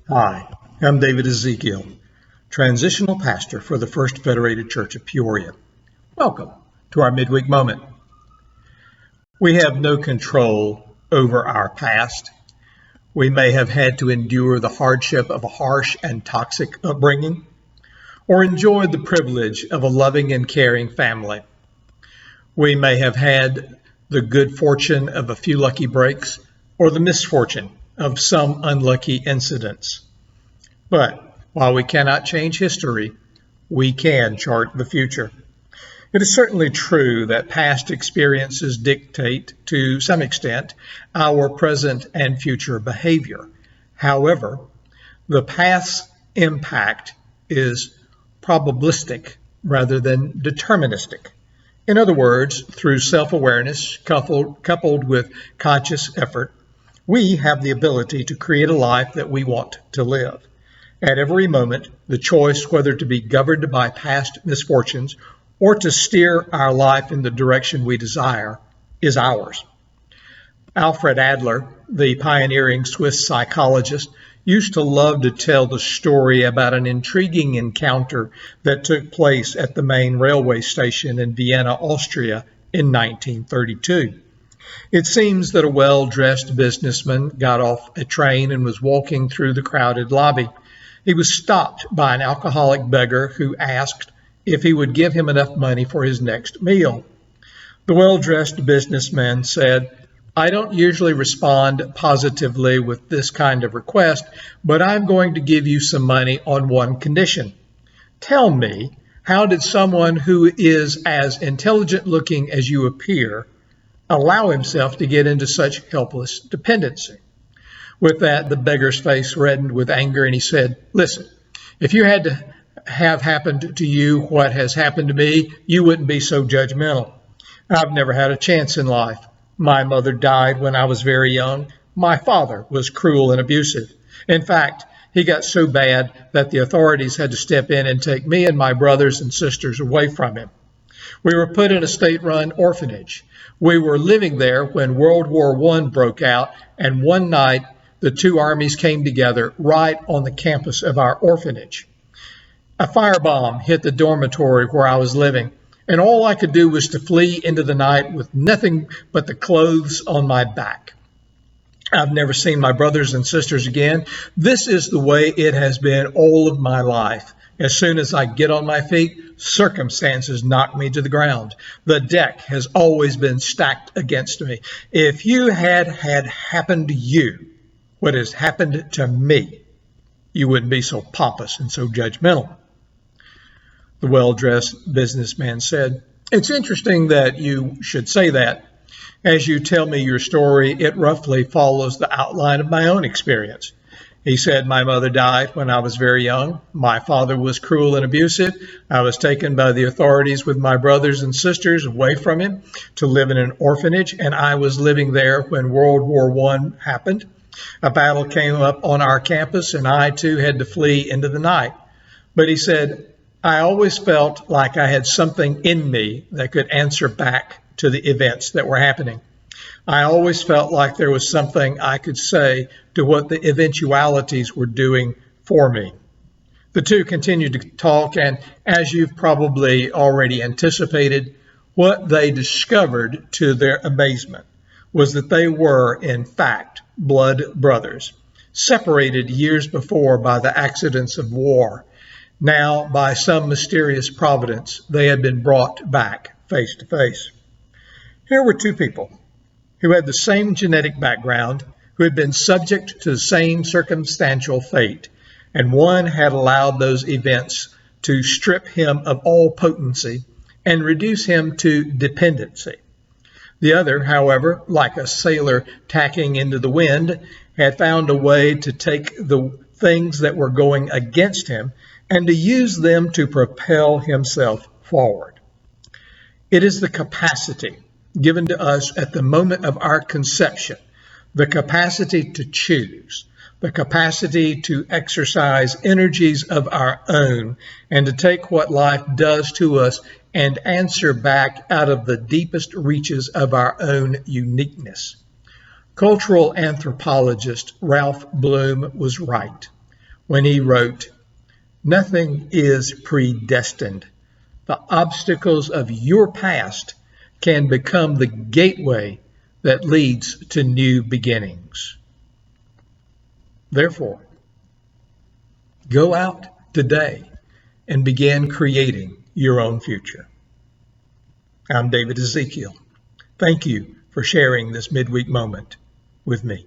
Hi, I'm David Ezekiel, transitional pastor for the First Federated Church of Peoria. Welcome to our midweek moment. We have no control over our past. We may have had to endure the hardship of a harsh and toxic upbringing, or enjoyed the privilege of a loving and caring family. We may have had the good fortune of a few lucky breaks, or the misfortune of some unlucky incidents. But while we cannot change history, we can chart the future. It is certainly true that past experiences dictate, to some extent, our present and future behavior. However, the past's impact is probabilistic rather than deterministic. In other words, through self-awareness coupled with conscious effort, we have the ability to create a life that we want to live. At every moment, the choice whether to be governed by past misfortunes or to steer our life in the direction we desire is ours. Alfred Adler, the pioneering Swiss psychologist, used to love to tell the story about an intriguing encounter that took place at the main railway station in Vienna, Austria in 1932. It seems that a well-dressed businessman got off a train and was walking through the crowded lobby. He was stopped by an alcoholic beggar who asked if he would give him enough money for his next meal. The well-dressed businessman said, "I don't usually respond positively with this kind of request, but I'm going to give you some money on one condition. Tell me, how did someone who is as intelligent looking as you appear allow himself to get into such helpless dependency?" With that, the beggar's face reddened with anger, and he said, "Listen, if you had to have happened to you what has happened to me, you wouldn't be so judgmental. I've never had a chance in life. My mother died when I was very young. My father was cruel and abusive. In fact, he got so bad that the authorities had to step in and take me and my brothers and sisters away from him. We were put in a state-run orphanage. We were living there when World War I broke out, and one night the two armies came together right on the campus of our orphanage. A firebomb hit the dormitory where I was living, and all I could do was to flee into the night with nothing but the clothes on my back. I've never seen my brothers and sisters again. This is the way it has been all of my life. As soon as I get on my feet, circumstances knock me to the ground. The deck has always been stacked against me. If you had happened to you what has happened to me, you wouldn't be so pompous and so judgmental." The well-dressed businessman said, "It's interesting that you should say that. As you tell me your story, it roughly follows the outline of my own experience." He said, "My mother died when I was very young. My father was cruel and abusive. I was taken by the authorities with my brothers and sisters away from him to live in an orphanage, and I was living there when World War I happened. A battle came up on our campus, and I too had to flee into the night." But he said, "I always felt like I had something in me that could answer back to the events that were happening. I always felt like there was something I could say to what the eventualities were doing for me." The two continued to talk, and as you've probably already anticipated, what they discovered to their amazement was that they were, in fact, blood brothers, separated years before by the accidents of war. Now, by some mysterious providence, they had been brought back face to face. Here were two people who had the same genetic background, who had been subject to the same circumstantial fate, and one had allowed those events to strip him of all potency and reduce him to dependency. The other, however, like a sailor tacking into the wind, had found a way to take the things that were going against him and to use them to propel himself forward. It is the capacity given to us at the moment of our conception, the capacity to choose, the capacity to exercise energies of our own and to take what life does to us and answer back out of the deepest reaches of our own uniqueness. Cultural anthropologist Ralph Bloom was right. when he wrote, "Nothing is predestined. The obstacles of your past can become the gateway that leads to new beginnings." Therefore, go out today and begin creating your own future. I'm David Ezekiel. Thank you for sharing this midweek moment with me.